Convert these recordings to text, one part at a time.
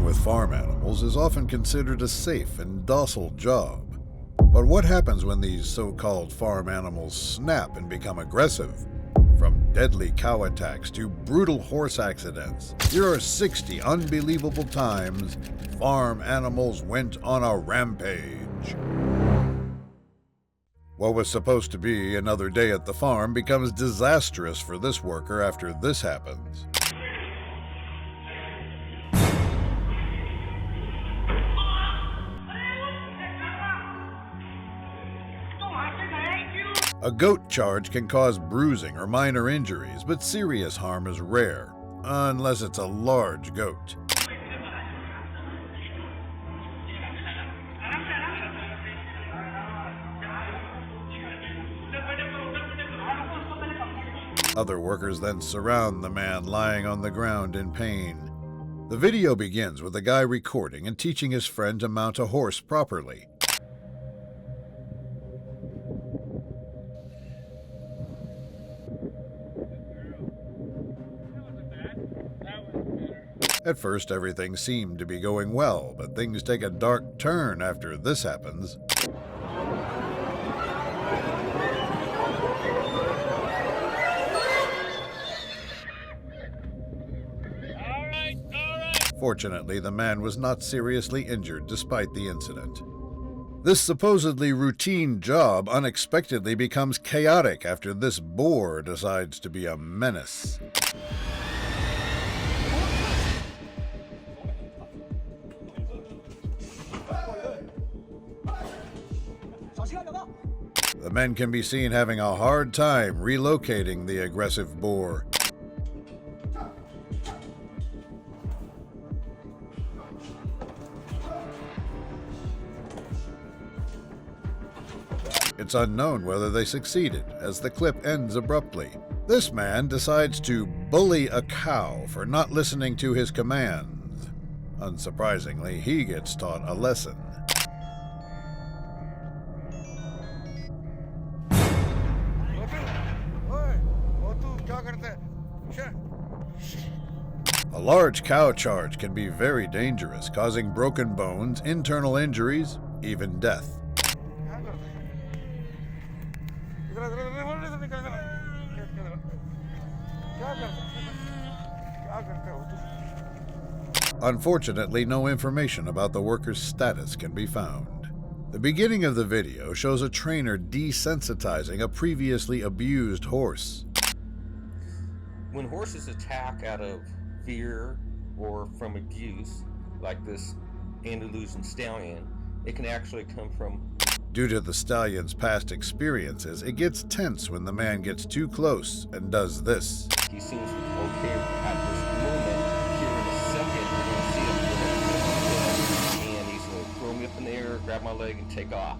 with farm animals is often considered a safe and docile job. But what happens when these so-called farm animals snap and become aggressive? From deadly cow attacks to brutal horse accidents, here are 60 unbelievable times farm animals went on a rampage. What was supposed to be another day at the farm becomes disastrous for this worker after this happens. A goat charge can cause bruising or minor injuries, but serious harm is rare, unless it's a large goat. Other workers then surround the man lying on the ground in pain. The video begins with a guy recording and teaching his friend to mount a horse properly. At first, everything seemed to be going well, but things take a dark turn after this happens. Fortunately, the man was not seriously injured despite the incident. This supposedly routine job unexpectedly becomes chaotic after this boar decides to be a menace. The men can be seen having a hard time relocating the aggressive boar. It's unknown whether they succeeded, as the clip ends abruptly. This man decides to bully a cow for not listening to his commands. Unsurprisingly, he gets taught a lesson. A large cow charge can be very dangerous, causing broken bones, internal injuries, even death. Unfortunately, no information about the worker's status can be found. The beginning of the video shows a trainer desensitizing a previously abused horse. When horses attack out of fear or from abuse, like this Andalusian stallion, it can actually come from... Due to the stallion's past experiences, it gets tense when the man gets too close and does this. He seems okay at this moment. Here in a second, we're going to see him and he's going to throw me up in the air, grab my leg, and take off.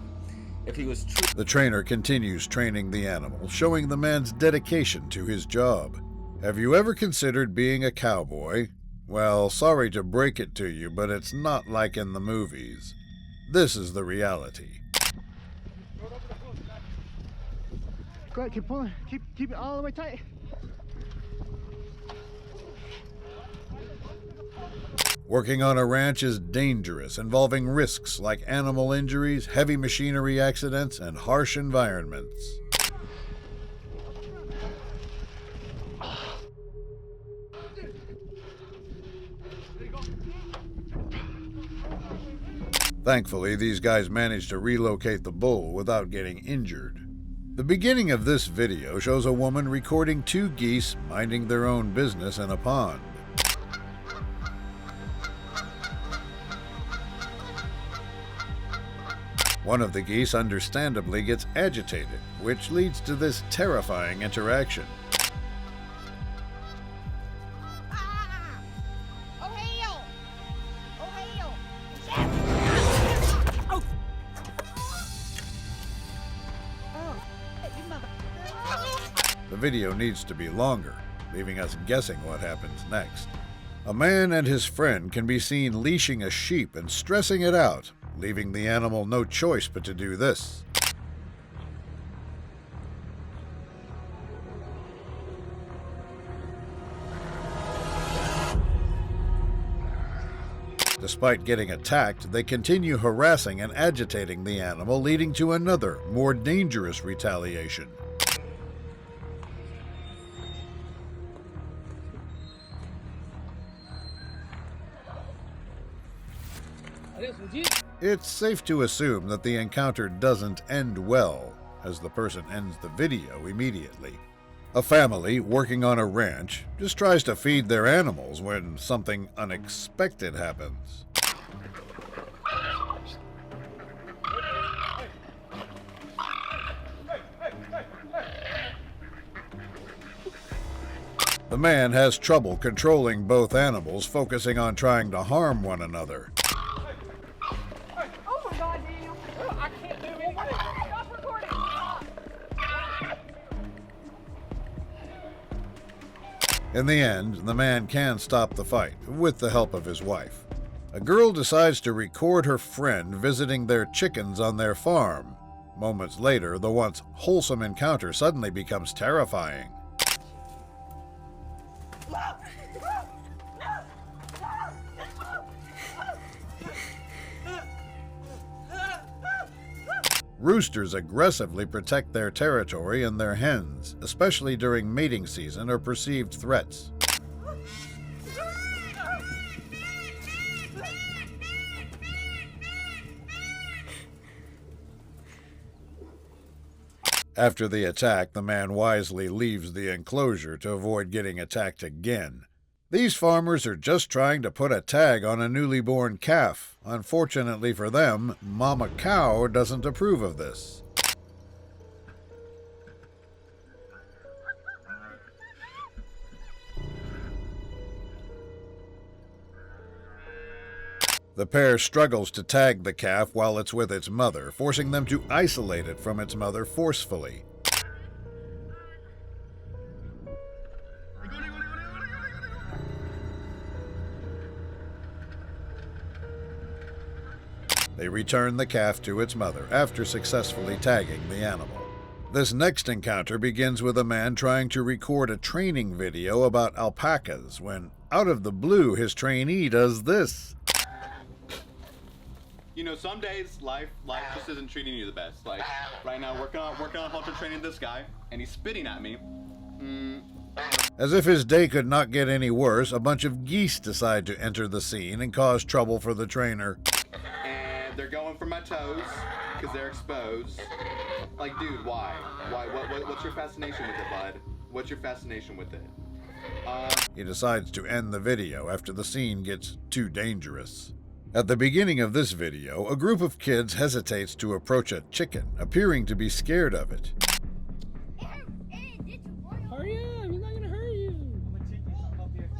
If he was true... The trainer continues training the animal, showing the man's dedication to his job. Have you ever considered being a cowboy? Well, sorry to break it to you, but it's not like in the movies. This is the reality. Go ahead, keep pulling. Keep it all the way tight. Working on a ranch is dangerous, involving risks like animal injuries, heavy machinery accidents, and harsh environments. Thankfully, these guys managed to relocate the bull without getting injured. The beginning of this video shows a woman recording two geese minding their own business in a pond. One of the geese understandably gets agitated, which leads to this terrifying interaction. The video needs to be longer, leaving us guessing what happens next. A man and his friend can be seen leashing a sheep and stressing it out, leaving the animal no choice but to do this. Despite getting attacked, they continue harassing and agitating the animal, leading to another, more dangerous retaliation. It's safe to assume that the encounter doesn't end well, as the person ends the video immediately. A family working on a ranch just tries to feed their animals when something unexpected happens. The man has trouble controlling both animals, focusing on trying to harm one another. Oh my God, Daniel! I can't do anything. Stop recording. In the end, the man can stop the fight, with the help of his wife. A girl decides to record her friend visiting their chickens on their farm. Moments later, the once wholesome encounter suddenly becomes terrifying. Roosters aggressively protect their territory and their hens, especially during mating season or perceived threats. After the attack, the man wisely leaves the enclosure to avoid getting attacked again. These farmers are just trying to put a tag on a newly born calf. Unfortunately for them, Mama Cow doesn't approve of this. The pair struggles to tag the calf while it's with its mother, forcing them to isolate it from its mother forcefully. They return the calf to its mother after successfully tagging the animal. This next encounter begins with a man trying to record a training video about alpacas when, out of the blue, his trainee does this. You know, some days life just isn't treating you the best. Like right now, working on halter training this guy, and he's spitting at me. As if his day could not get any worse, a bunch of geese decide to enter the scene and cause trouble for the trainer. And they're going for my toes because they're exposed. Like, dude, why? Why? What's your fascination with it, bud? What's your fascination with it? He decides to end the video after the scene gets too dangerous. At the beginning of this video, a group of kids hesitates to approach a chicken, appearing to be scared of it. Hurry up, he's not gonna hurt you. I'm gonna take you something up here.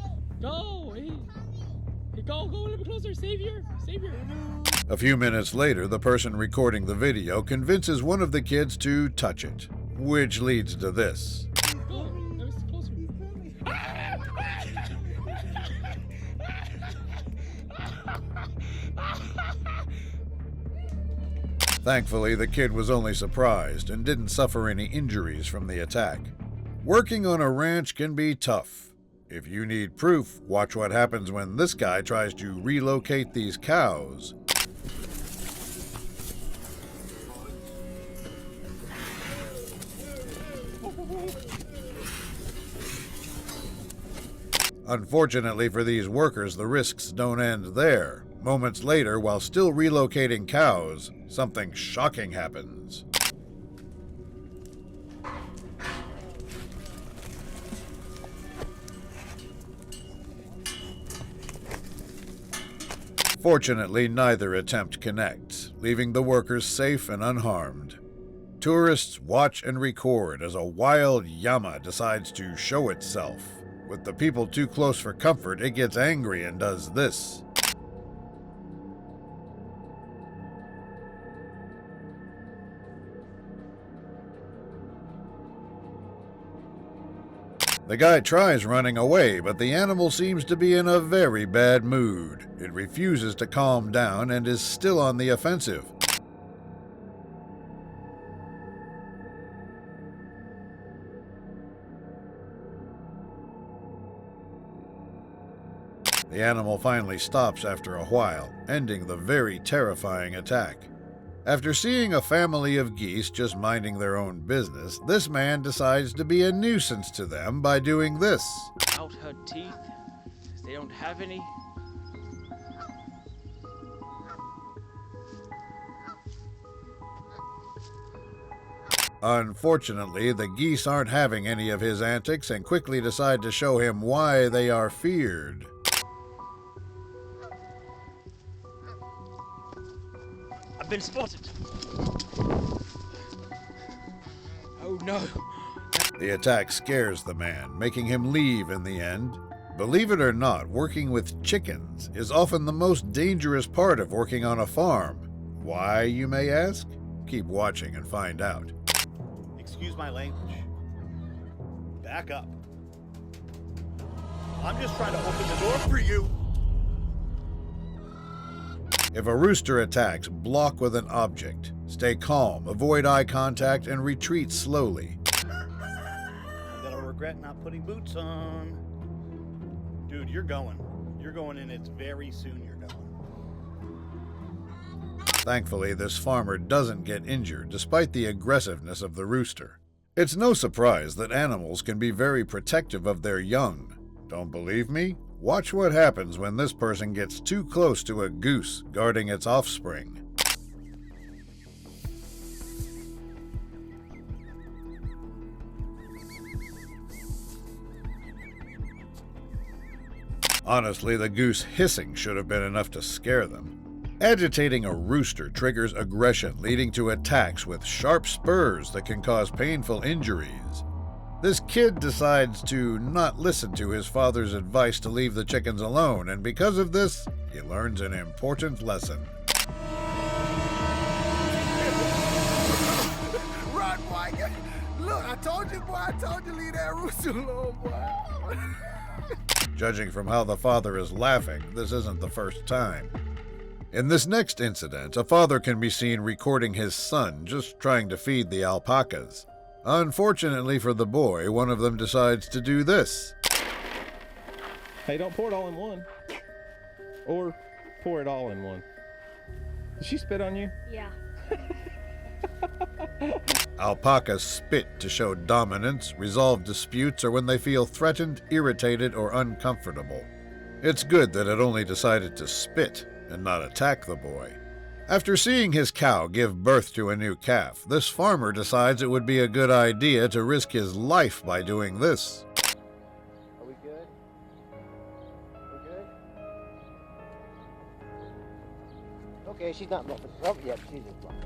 Go, hey, go a little bit closer, Savior. A few minutes later, the person recording the video convinces one of the kids to touch it, which leads to this. Go, that was closer. Thankfully, the kid was only surprised and didn't suffer any injuries from the attack. Working on a ranch can be tough. If you need proof, watch what happens when this guy tries to relocate these cows. Unfortunately for these workers, the risks don't end there. Moments later, while still relocating cows, something shocking happens. Fortunately, neither attempt connects, leaving the workers safe and unharmed. Tourists watch and record as a wild llama decides to show itself. With the people too close for comfort, it gets angry and does this. The guy tries running away, but the animal seems to be in a very bad mood. It refuses to calm down and is still on the offensive. The animal finally stops after a while, ending the very terrifying attack. After seeing a family of geese just minding their own business, this man decides to be a nuisance to them by doing this. Out her teeth. They don't have any. Unfortunately, the geese aren't having any of his antics and quickly decide to show him why they are feared. I've been spotted. Oh no. The attack scares the man, making him leave in the end. Believe it or not, working with chickens is often the most dangerous part of working on a farm. Why, you may ask? Keep watching and find out. Excuse my language. Back up. I'm just trying to open the door for you. If a rooster attacks, block with an object. Stay calm, avoid eye contact, and retreat slowly. I'm gonna regret not putting boots on. Dude, you're going. You're going, and it's very soon you're going. Thankfully, this farmer doesn't get injured, despite the aggressiveness of the rooster. It's no surprise that animals can be very protective of their young. Don't believe me? Watch what happens when this person gets too close to a goose guarding its offspring. Honestly, the goose hissing should have been enough to scare them. Agitating a rooster triggers aggression, leading to attacks with sharp spurs that can cause painful injuries. This kid decides to not listen to his father's advice to leave the chickens alone, and because of this, he learns an important lesson. Run, boy. Look, I told you, boy. I told you leave that rooster alone, boy. Judging from how the father is laughing, this isn't the first time. In this next incident, a father can be seen recording his son just trying to feed the alpacas. Unfortunately for the boy, one of them decides to do this. Hey, don't pour it all in one. Or pour it all in one. Did she spit on you? Yeah. Alpacas spit to show dominance, resolve disputes, or when they feel threatened, irritated, or uncomfortable. It's good that it only decided to spit and not attack the boy. After seeing his cow give birth to a new calf, this farmer decides it would be a good idea to risk his life by doing this. Are we good? We're good? Okay, she's not muffled. Oh, yeah, she's just muffled.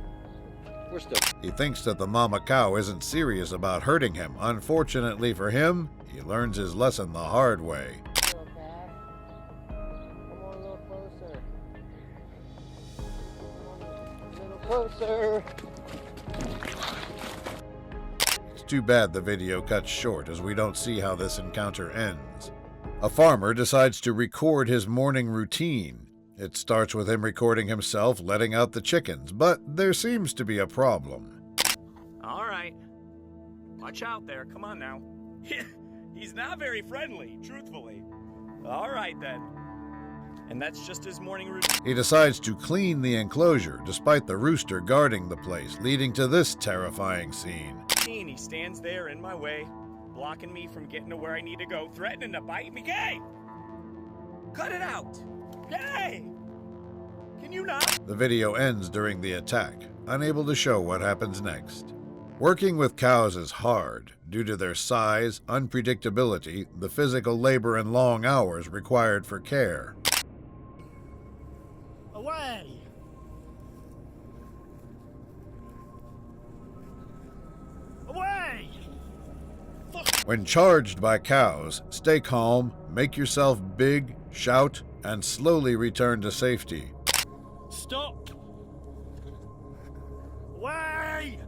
We're still. He thinks that the mama cow isn't serious about hurting him. Unfortunately for him, he learns his lesson the hard way. Closer. It's too bad the video cuts short, as we don't see how this encounter ends. A farmer decides to record his morning routine. It starts with him recording himself letting out the chickens, but there seems to be a problem. All right. Watch out there. Come on now. He's not very friendly, truthfully. All right, then. And that's just his morning routine. He decides to clean the enclosure, despite the rooster guarding the place, leading to this terrifying scene. He stands there in my way, blocking me from getting to where I need to go, threatening to bite me. Gay! Cut it out! Gay! Can you not? The video ends during the attack, unable to show what happens next. Working with cows is hard, due to their size, unpredictability, the physical labor and long hours required for care. Away! Away! When charged by cows, stay calm, make yourself big, shout, and slowly return to safety. Stop! Away!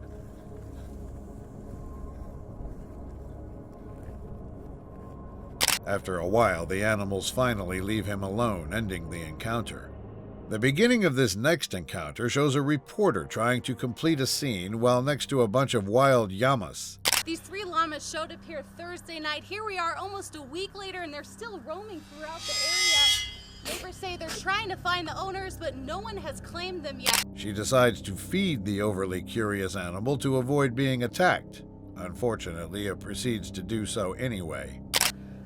After a while, the animals finally leave him alone, ending the encounter. The beginning of this next encounter shows a reporter trying to complete a scene while next to a bunch of wild llamas. These 3 llamas showed up here Thursday night. Here we are almost a week later and they're still roaming throughout the area. Neighbors say they're trying to find the owners, but no one has claimed them yet. She decides to feed the overly curious animal to avoid being attacked. Unfortunately, it proceeds to do so anyway.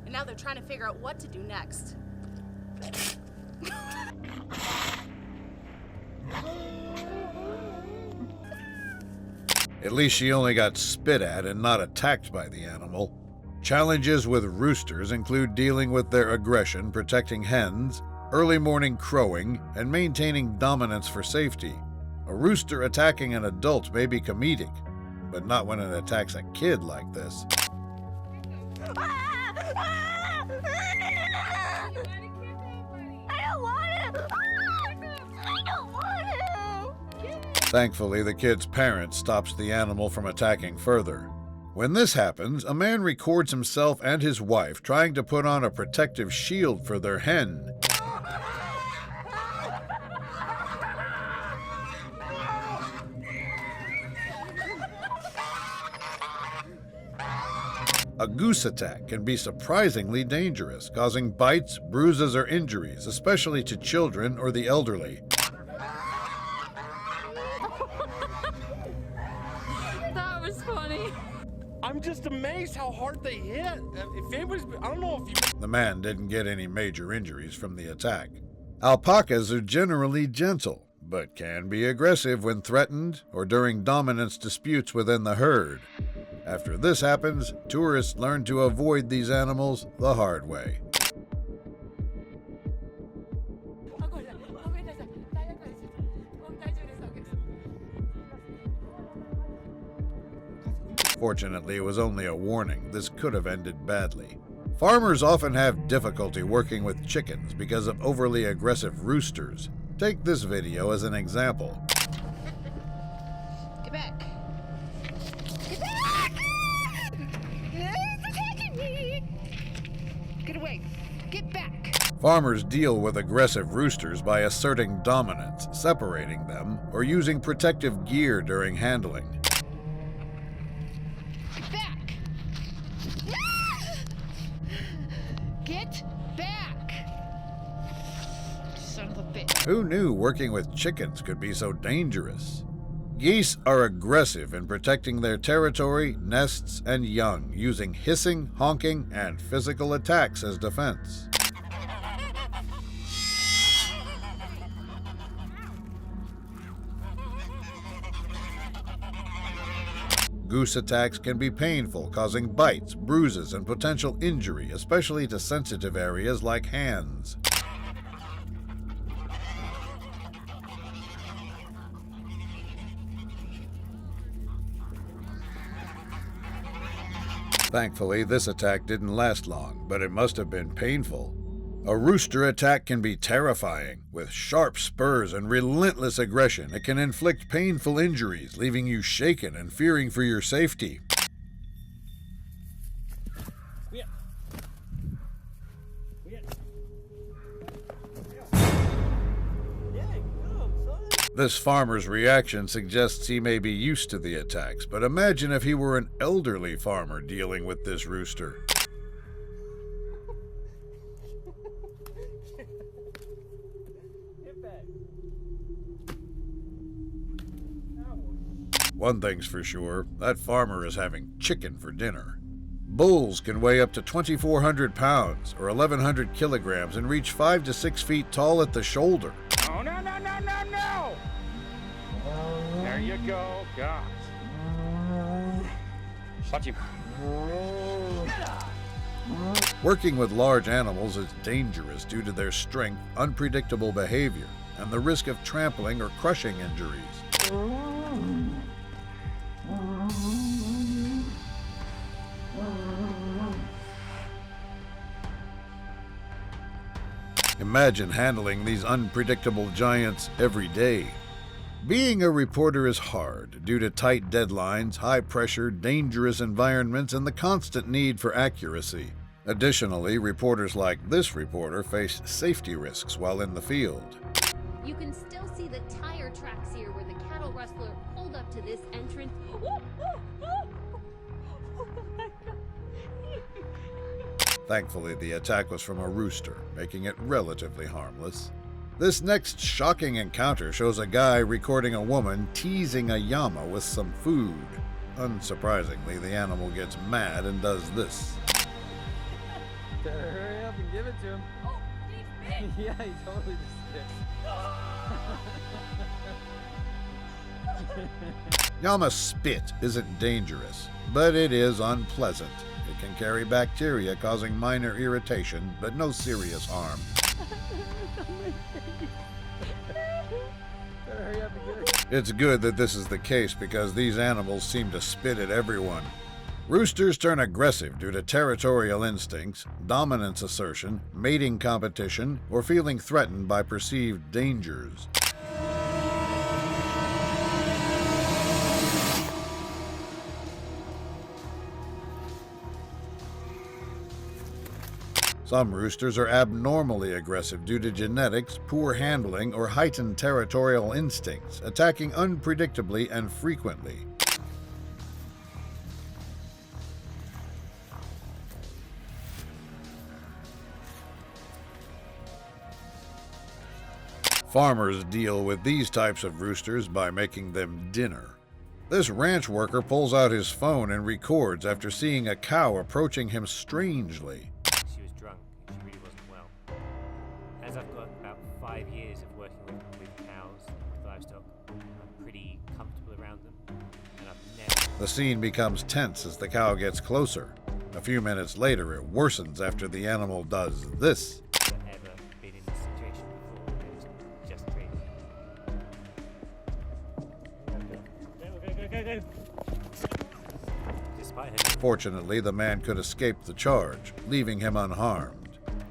And now they're trying to figure out what to do next. At least she only got spit at and not attacked by the animal. Challenges with roosters include dealing with their aggression, protecting hens, early morning crowing, and maintaining dominance for safety. A rooster attacking an adult may be comedic, but not when it attacks a kid like this. Thankfully, the kid's parent stops the animal from attacking further. When this happens, a man records himself and his wife trying to put on a protective shield for their hen. A goose attack can be surprisingly dangerous, causing bites, bruises, or injuries, especially to children or the elderly. That was funny. I'm just amazed how hard they hit. If anybody's, I don't know if you. The man didn't get any major injuries from the attack. Alpacas are generally gentle, but can be aggressive when threatened or during dominance disputes within the herd. After this happens, tourists learn to avoid these animals the hard way. Fortunately, it was only a warning. This could have ended badly. Farmers often have difficulty working with chickens because of overly aggressive roosters. Take this video as an example. Get back. Get back! It's attacking me! Get away. Get back. Farmers deal with aggressive roosters by asserting dominance, separating them, or using protective gear during handling. Get back. Get back. Son of a bitch. Who knew working with chickens could be so dangerous? Geese are aggressive in protecting their territory, nests, and young, using hissing, honking, and physical attacks as defense. Goose attacks can be painful, causing bites, bruises, and potential injury, especially to sensitive areas like hands. Thankfully, this attack didn't last long, but it must have been painful. A rooster attack can be terrifying. With sharp spurs and relentless aggression, it can inflict painful injuries, leaving you shaken and fearing for your safety. This farmer's reaction suggests he may be used to the attacks, but imagine if he were an elderly farmer dealing with this rooster. One thing's for sure, that farmer is having chicken for dinner. Bulls can weigh up to 2,400 pounds, or 1,100 kilograms, and reach 5 to 6 feet tall at the shoulder. Oh, no, no, no, no, no! There you go, gosh. Watch him. Working with large animals is dangerous due to their strength, unpredictable behavior, and the risk of trampling or crushing injuries. Imagine handling these unpredictable giants every day. Being a reporter is hard due to tight deadlines, high pressure, dangerous environments, and the constant need for accuracy. Additionally, reporters like this reporter face safety risks while in the field. You can still see the tire tracks here where the cattle rustler pulled up to this entrance. Thankfully, the attack was from a rooster, making it relatively harmless. This next shocking encounter shows a guy recording a woman teasing a llama with some food. Unsurprisingly, the animal gets mad and does this. Better hurry up and give it to him. Oh, he's big. Yeah, he totally just did. Llama spit isn't dangerous, but it is unpleasant. It can carry bacteria causing minor irritation, but no serious harm. Better hurry up and give it. It's good that this is the case because these animals seem to spit at everyone. Roosters turn aggressive due to territorial instincts, dominance assertion, mating competition, or feeling threatened by perceived dangers. Some roosters are abnormally aggressive due to genetics, poor handling, or heightened territorial instincts, attacking unpredictably and frequently. Farmers deal with these types of roosters by making them dinner. This ranch worker pulls out his phone and records after seeing a cow approaching him strangely. She was drunk and she really wasn't well. As I've got about 5 years of working with cows and livestock, I'm pretty comfortable around them, and I've never... The scene becomes tense as the cow gets closer. A few minutes later, it worsens after the animal does this. ever been in this situation before, and it's just crazy. Go. Despite her... Fortunately, the man could escape the charge, leaving him unharmed.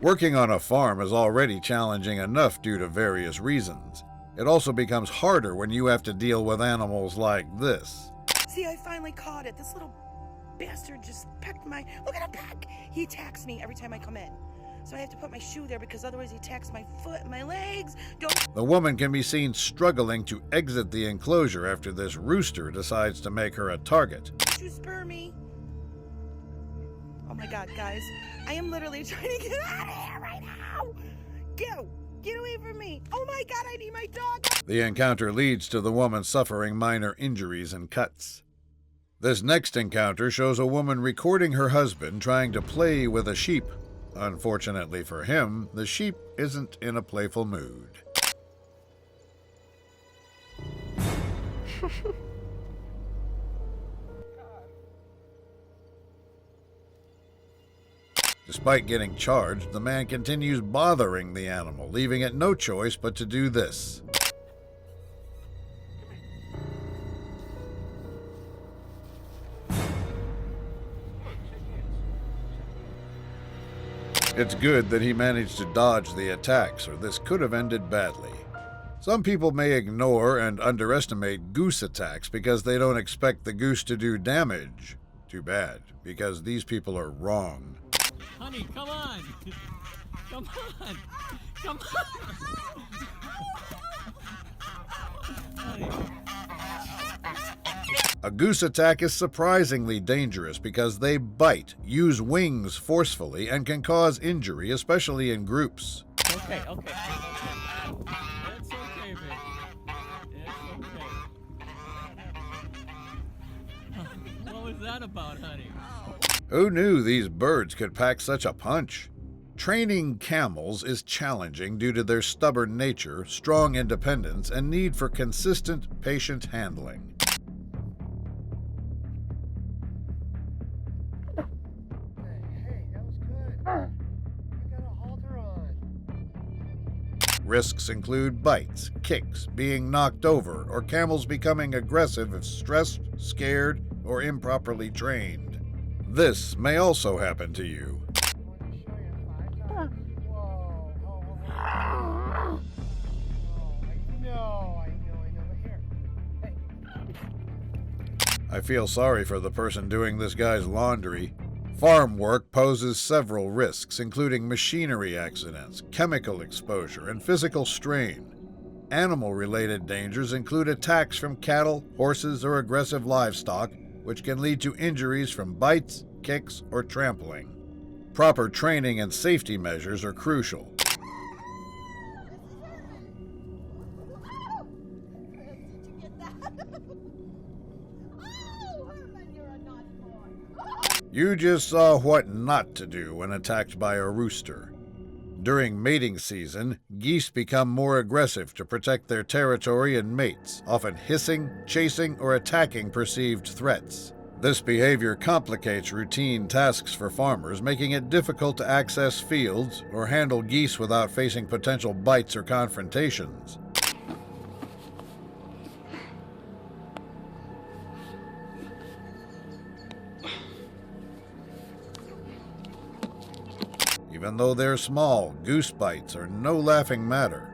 Working on a farm is already challenging enough due to various reasons. It also becomes harder when you have to deal with animals like this. See, I finally caught it. This little bastard just pecked my... Look at him peck! He attacks me every time I come in. So I have to put my shoe there because otherwise he attacks my foot and my legs. Don't... The woman can be seen struggling to exit the enclosure after this rooster decides to make her a target. Don't you spur me. Oh my god, guys. I am literally trying to get out of here right now! Go! Get away from me! Oh my god, I need my dog! The encounter leads to the woman suffering minor injuries and cuts. This next encounter shows a woman recording her husband trying to play with a sheep. Unfortunately for him, the sheep isn't in a playful mood. Despite getting charged, the man continues bothering the animal, leaving it no choice but to do this. It's good that he managed to dodge the attacks, or this could have ended badly. Some people may ignore and underestimate goose attacks because they don't expect the goose to do damage. Too bad, because these people are wrong. Honey, come on! Come on! Come on! A goose attack is surprisingly dangerous because they bite, use wings forcefully, and can cause injury, especially in groups. Okay. It's okay, baby. It's okay. What was that about, honey? Who knew these birds could pack such a punch? Training camels is challenging due to their stubborn nature, strong independence, and need for consistent, patient handling. Risks include bites, kicks, being knocked over, or camels becoming aggressive if stressed, scared, or improperly trained. This may also happen to you. I feel sorry for the person doing this guy's laundry. Farm work poses several risks, including machinery accidents, chemical exposure, and physical strain. Animal-related dangers include attacks from cattle, horses, or aggressive livestock, which can lead to injuries from bites, kicks, or trampling. proper training and safety measures are crucial. You just saw what not to do when attacked by a rooster. During mating season, geese become more aggressive to protect their territory and mates, often hissing, chasing, or attacking perceived threats. This behavior complicates routine tasks for farmers, making it difficult to access fields or handle geese without facing potential bites or confrontations. Even though they're small, goose bites are no laughing matter.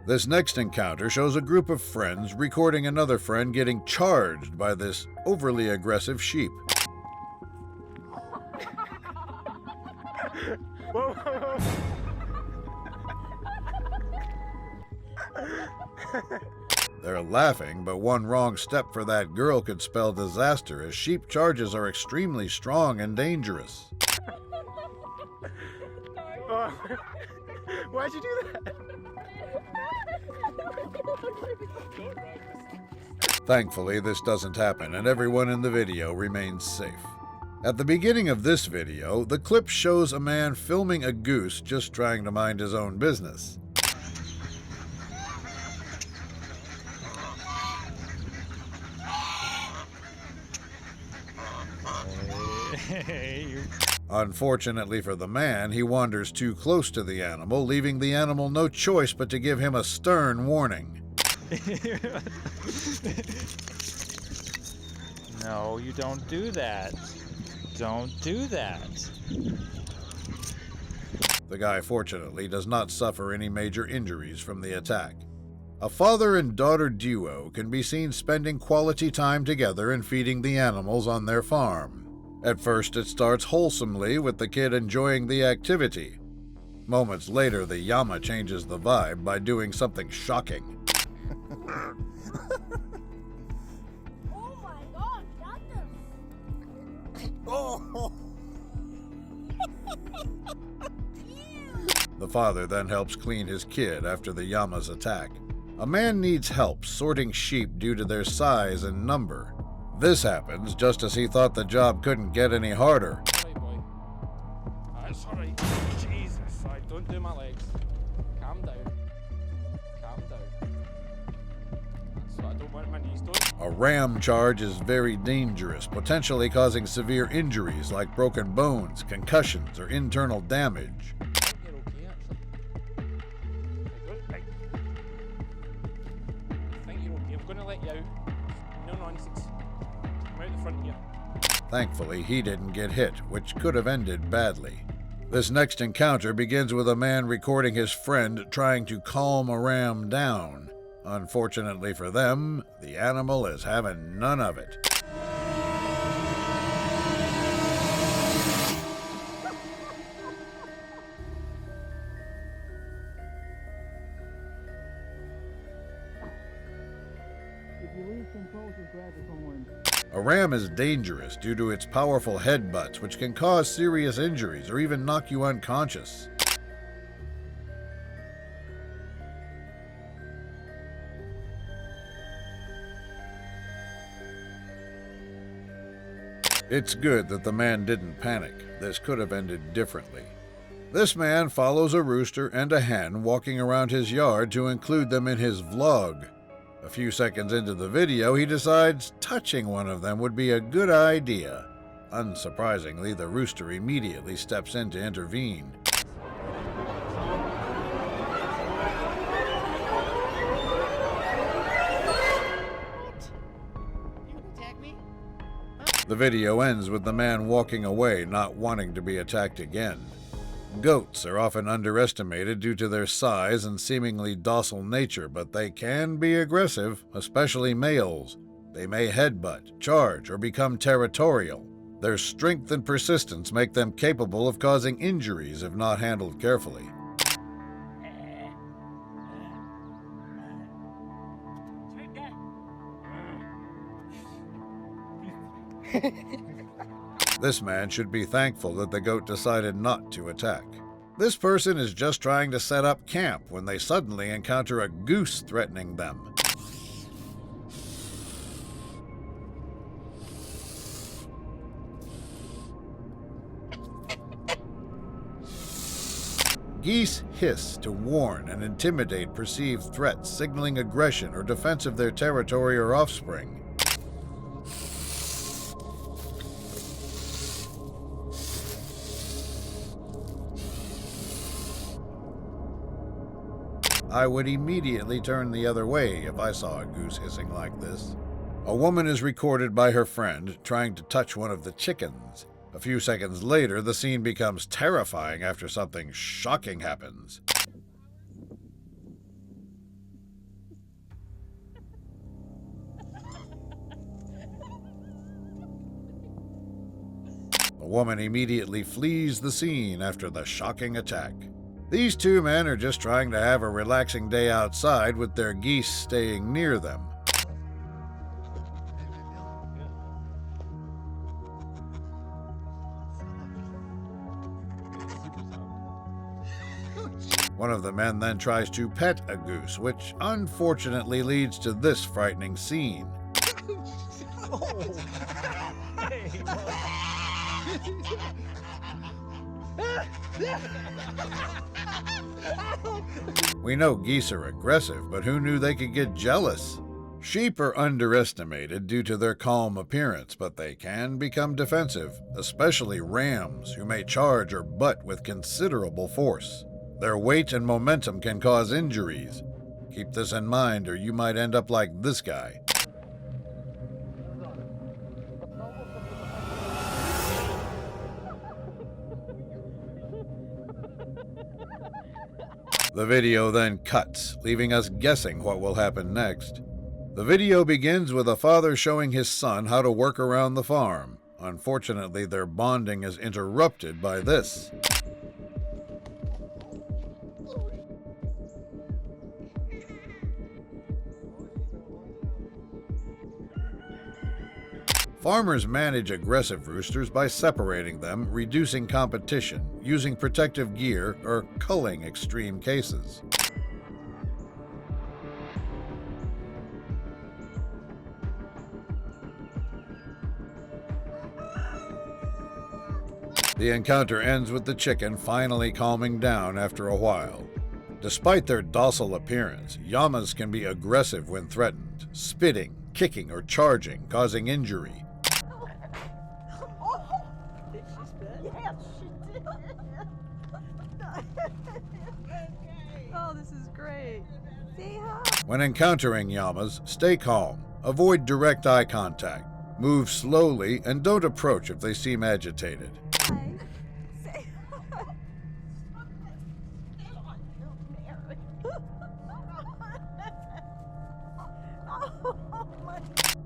This next encounter shows a group of friends recording another friend getting charged by this overly aggressive sheep. Whoa, whoa, whoa. They're laughing, but one wrong step for that girl could spell disaster, as sheep charges are extremely strong and dangerous. Why'd you do that? Thankfully, this doesn't happen, and everyone in the video remains safe. At the beginning of this video, the clip shows a man filming a goose just trying to mind his own business. Unfortunately for the man, he wanders too close to the animal, leaving the animal no choice but to give him a stern warning. No, you don't do that. Don't do that. The guy, fortunately, does not suffer any major injuries from the attack. A father and daughter duo can be seen spending quality time together and feeding the animals on their farm. At first, it starts wholesomely with the kid enjoying the activity. Moments later, the llama changes the vibe by doing something shocking. Oh my gosh, that's Oh! The father then helps clean his kid after the llama's attack. A man needs help sorting sheep due to their size and number. This happens just as he thought the job couldn't get any harder. Sorry, boy. It's alright. Jesus, don't do my legs. Calm down. Calm down. That's what I don't want my knees doing. A ram charge is very dangerous, potentially causing severe injuries like broken bones, concussions, or internal damage. I think you're okay, actually. Right, I think you're okay. I'm going to let you out. No nonsense. I'm out the front here. Thankfully, he didn't get hit, which could have ended badly. This next encounter begins with a man recording his friend trying to calm a ram down. Unfortunately for them, the animal is having none of it. A ram is dangerous due to its powerful headbutts, which can cause serious injuries or even knock you unconscious. It's good that the man didn't panic. This could have ended differently. This man follows a rooster and a hen walking around his yard to include them in his vlog. A few seconds into the video, he decides touching one of them would be a good idea. Unsurprisingly, the rooster immediately steps in to intervene. The video ends with the man walking away, not wanting to be attacked again. Goats are often underestimated due to their size and seemingly docile nature, but they can be aggressive, especially males. They may headbutt, charge, or become territorial. Their strength and persistence make them capable of causing injuries if not handled carefully. This man should be thankful that the goat decided not to attack. This person is just trying to set up camp when they suddenly encounter a goose threatening them. Geese hiss to warn and intimidate perceived threats, signaling aggression or defense of their territory or offspring. I would immediately turn the other way if I saw a goose hissing like this. A woman is recorded by her friend trying to touch one of the chickens. A few seconds later, the scene becomes terrifying after something shocking happens. The woman immediately flees the scene after the shocking attack. These two men are just trying to have a relaxing day outside with their geese staying near them. One of the men then tries to pet a goose, which unfortunately leads to this frightening scene. We know geese are aggressive, but who knew they could get jealous? Sheep are underestimated due to their calm appearance, but they can become defensive, especially rams, who may charge or butt with considerable force. Their weight and momentum can cause injuries. Keep this in mind, or you might end up like this guy. The video then cuts, leaving us guessing what will happen next. The video begins with a father showing his son how to work around the farm. Unfortunately, their bonding is interrupted by this. Farmers manage aggressive roosters by separating them, reducing competition, using protective gear, or culling extreme cases. The encounter ends with the chicken finally calming down after a while. Despite their docile appearance, llamas can be aggressive when threatened, spitting, kicking, or charging, causing injury. Oh, this is great. Say hi. When encountering llamas, stay calm, avoid direct eye contact, move slowly, and don't approach if they seem agitated. Say hi.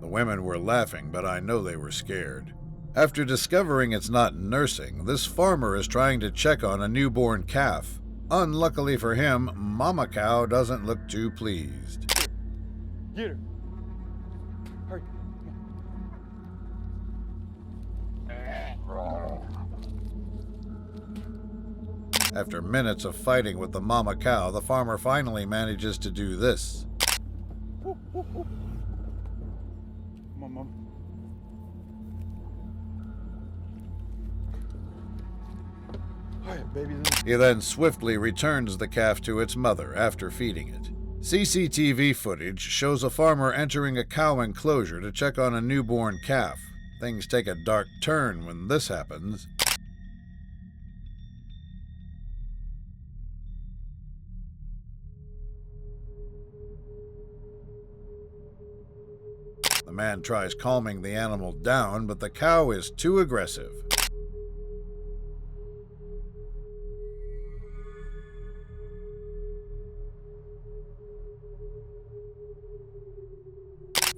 The women were laughing, but I know they were scared. After discovering it's not nursing, this farmer is trying to check on a newborn calf. Unluckily for him, Mama Cow doesn't look too pleased. Get her. Hurry. After minutes of fighting with the Mama Cow, the farmer finally manages to do this. Come on, Mom. Alright, baby. He then swiftly returns the calf to its mother after feeding it. CCTV footage shows a farmer entering a cow enclosure to check on a newborn calf. Things take a dark turn when this happens. The man tries calming the animal down, but the cow is too aggressive.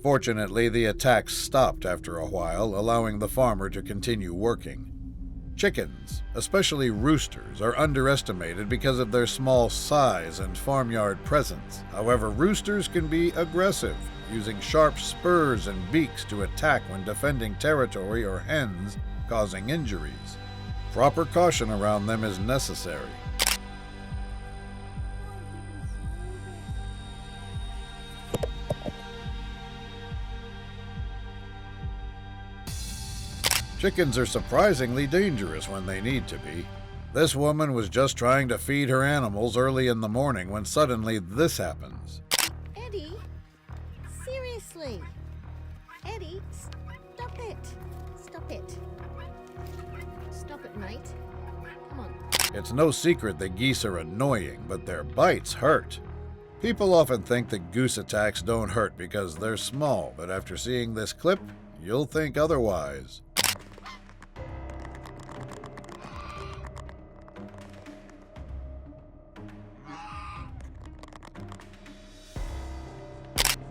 Fortunately, the attacks stopped after a while, allowing the farmer to continue working. Chickens, especially roosters, are underestimated because of their small size and farmyard presence. However, roosters can be aggressive, using sharp spurs and beaks to attack when defending territory, or hens, causing injuries. Proper caution around them is necessary. Chickens are surprisingly dangerous when they need to be. This woman was just trying to feed her animals early in the morning when suddenly this happens. Eddie? Seriously? Eddie, stop it. Stop it. Stop it, mate. Come on. It's no secret that geese are annoying, but their bites hurt. People often think that goose attacks don't hurt because they're small, but after seeing this clip, you'll think otherwise.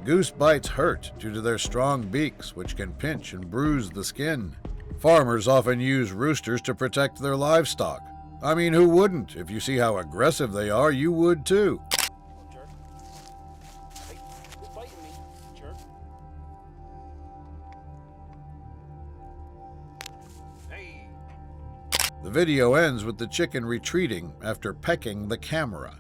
Goose bites hurt due to their strong beaks, which can pinch and bruise the skin. Farmers often use roosters to protect their livestock. I mean, who wouldn't? If you see how aggressive they are, you would too. The video ends with the chicken retreating after pecking the camera.